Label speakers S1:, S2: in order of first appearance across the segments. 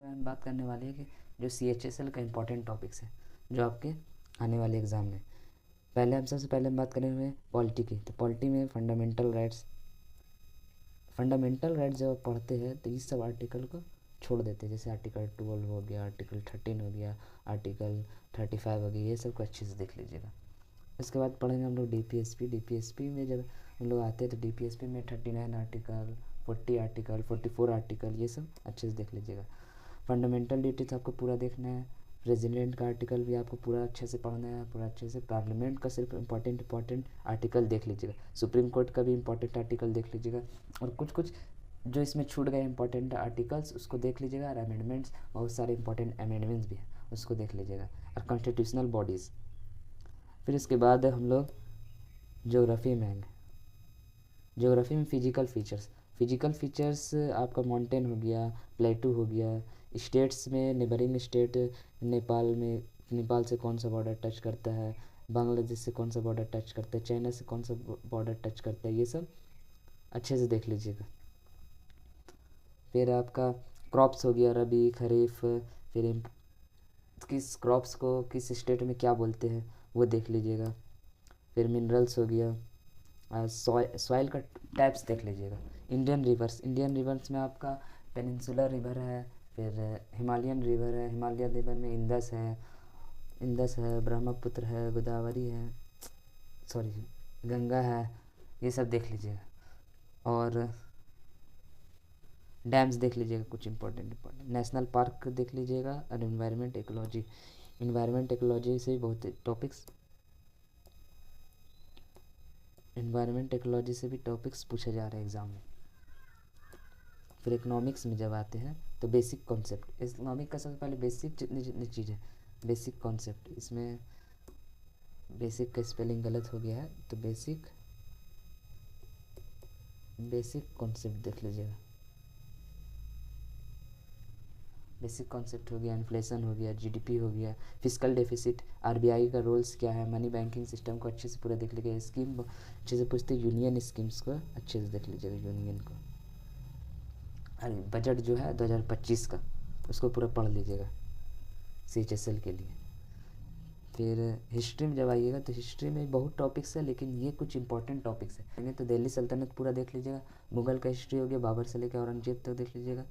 S1: हम बात करने वाले हैं कि जो CHSL का इम्पोर्टेंट टॉपिक्स है जो आपके आने वाले एग्ज़ाम में। पहले हम सबसे पहले हम बात करेंगे पॉलिटी की। तो पॉलिटी में फंडामेंटल राइट्स जब आप पढ़ते हैं तो इस सब आर्टिकल को छोड़ देते हैं, जैसे आर्टिकल 12 हो गया, आर्टिकल 13 हो गया, आर्टिकल 35 हो गया, ये सब को अच्छे से देख लीजिएगा। इसके बाद पढ़ेंगे हम लोग DPSP में जब हम लोग आते हैं तो DPSP में 39 आर्टिकल, 40 आर्टिकल, 44 आर्टिकल, ये सब अच्छे से देख लीजिएगा। फंडामेंटल ड्यूटीज आपको पूरा देखना है। प्रेसिडेंट का आर्टिकल भी आपको पूरा अच्छे से पढ़ना है, पूरा अच्छे से। पार्लियामेंट का सिर्फ इंपॉर्टेंट आर्टिकल देख लीजिएगा। सुप्रीम कोर्ट का भी इंपॉर्टेंट आर्टिकल देख लीजिएगा, और कुछ जो इसमें छूट गए इंपॉर्टेंट आर्टिकल्स उसको देख लीजिएगा। और अमेंडमेंट्स, बहुत सारे इंपॉर्टेंट अमेंडमेंट्स भी हैं, उसको देख लीजिएगा। और कॉन्स्टिट्यूशनल बॉडीज़। फिर इसके बाद हम लोग ज्योग्राफी में आएंगे। ज्योग्राफी में फिजिकल फीचर्स आपका माउंटेन हो गया, प्लेटू हो गया। स्टेट्स में नेबरिंग स्टेट, नेपाल से कौन सा बॉर्डर टच करता है, बांग्लादेश से कौन सा बॉर्डर टच करता है, चाइना से कौन सा बॉर्डर टच करता है, ये सब अच्छे से देख लीजिएगा। फिर आपका क्रॉप्स हो गया, रबी, खरीफ, फिर किस क्रॉप्स को किस स्टेट में क्या बोलते हैं वो देख लीजिएगा। फिर मिनरल्स हो गया, सॉइल का टाइप्स देख लीजिएगा। इंडियन रिवर्स में आपका पेनिनसुलर रिवर है, फिर हिमालयन रिवर में इंदस है, ब्रह्मपुत्र है, गोदावरी है, गंगा है, ये सब देख लीजिएगा। और डैम्स देख लीजिएगा, कुछ इंपॉर्टेंट नेशनल पार्क देख लीजिएगा। और इन्वायरमेंट इकोलॉजी से बहुत टॉपिक्स भी टॉपिक्स पूछे जा रहे हैं एग्ज़ाम में। फिर इकोनॉमिक्स में जब आते हैं तो बेसिक कॉन्सेप्ट। इकोनॉमिक का सबसे पहले बेसिक जितनी चीज़ है, बेसिक कॉन्सेप्ट। इसमें बेसिक का स्पेलिंग गलत हो गया है, तो बेसिक कॉन्सेप्ट देख लीजिएगा। बेसिक कॉन्सेप्ट हो गया, इन्फ्लेशन हो गया, GDP हो गया, फिस्कल डेफिसिट, RBI का रोल्स क्या है, मनी बैंकिंग सिस्टम को अच्छे से पूरा देख लीजिएगा। स्कीम अच्छे से पूछते, यूनियन स्कीम्स को अच्छे से देख लीजिएगा, यूनियन को। अरे बजट जो है 2025 का, उसको पूरा पढ़ लीजिएगा CHSL के लिए। फिर हिस्ट्री में जब आइएगा तो हिस्ट्री में बहुत टॉपिक्स है, लेकिन ये कुछ इंपॉर्टेंट टॉपिक्स है। तो दिल्ली सल्तनत पूरा देख लीजिएगा। मुगल का हिस्ट्री हो गया, बाबर से लेकर औरंगजेब तक देख लीजिएगा।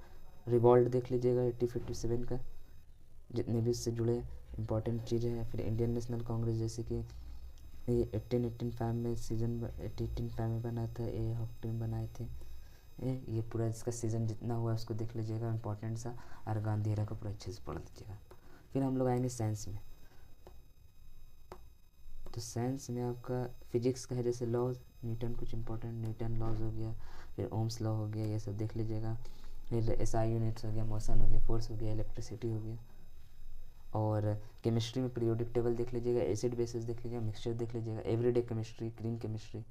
S1: रिवॉल्ट देख लीजिएगा 1857 का, जितने भी उससे जुड़े इंपॉर्टेंट चीज़ें हैं। फिर इंडियन नेशनल कांग्रेस, जैसे कि ये 1885 में बना था, हॉकटिन बनाए थे। ये पूरा इसका सीज़न जितना हुआ उसको देख लीजिएगा, इंपॉर्टेंट सा। और गांधी एरा को पूरा अच्छे से पढ़ लीजिएगा। फिर हम लोग आएंगे साइंस में। तो साइंस में आपका फिजिक्स का है, जैसे लॉज, न्यूटन, कुछ इंपॉर्टेंट न्यूटन लॉज हो गया, फिर ओम्स लॉ हो गया, ये सब देख लीजिएगा। फिर SI यूनिट्स हो गया, मोशन हो गया, फोर्स हो गया, इलेक्ट्रिसिटी हो गया। और केमिस्ट्री में पीरियोडिक टेबल देख लीजिएगा, एसिड बेसिस देख लीजिएगा, मिक्सचर देख लीजिएगा, एवरीडे केमिस्ट्री, ग्रीन केमिस्ट्री।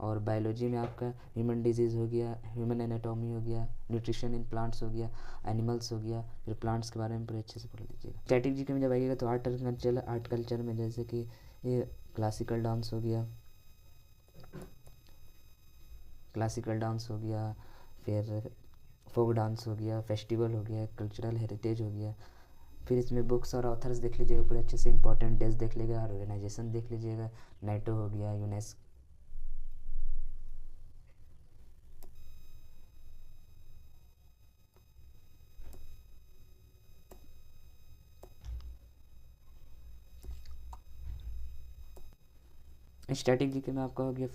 S1: और बायोलॉजी में आपका ह्यूमन डिजीज़ हो गया, ह्यूमन एनाटॉमी हो गया, न्यूट्रिशन इन प्लांट्स हो गया, एनिमल्स हो गया। फिर प्लांट्स के बारे में पूरे अच्छे से पढ़ लीजिएगा। स्टैटिक जीके में जब आइएगा तो आर्ट कल्चर में, जैसे कि ये क्लासिकल डांस हो गया, फिर फोक डांस हो गया, फेस्टिवल हो गया, कल्चरल हेरिटेज हो गया। फिर इसमें बुक्स और ऑथर्स देख लीजिएगा, पूरे अच्छे से। इंपॉर्टेंट डेज देख लीजिएगा, ऑर्गेनाइजेशन देख लीजिएगा, नाटो हो गया, यूनेस्को। स्टैटिक जीके में आपका हो गया,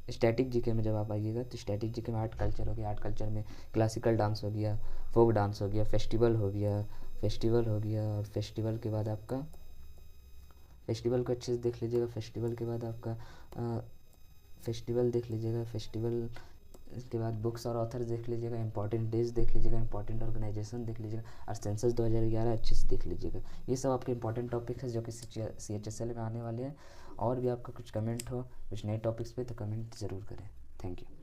S1: स्टैटिक जीके में जब आप आइएगा तो स्टैटिक जीके में आर्ट कल्चर हो गया। आर्ट कल्चर में क्लासिकल डांस हो गया, फोक डांस हो गया, फेस्टिवल हो गया। और फेस्टिवल के बाद आपका, फेस्टिवल को अच्छे से देख लीजिएगा। फेस्टिवल के बाद आपका फेस्टिवल देख लीजिएगा। फेस्टिवल के बाद बुक्स और ऑथर्स देख लीजिएगा, इंपॉर्टेंट डेज देख लीजिएगा, इंपॉर्टेंट ऑर्गेनाइजेशन देख लीजिएगा, और सेंसस 2011 अच्छे से देख लीजिएगा। ये सब आपके इंपॉर्टेंट टॉपिक है जो कि CHSL में आने वाले हैं। और भी आपका कुछ कमेंट हो कुछ नए टॉपिक्स पे तो कमेंट ज़रूर करें। Thank you.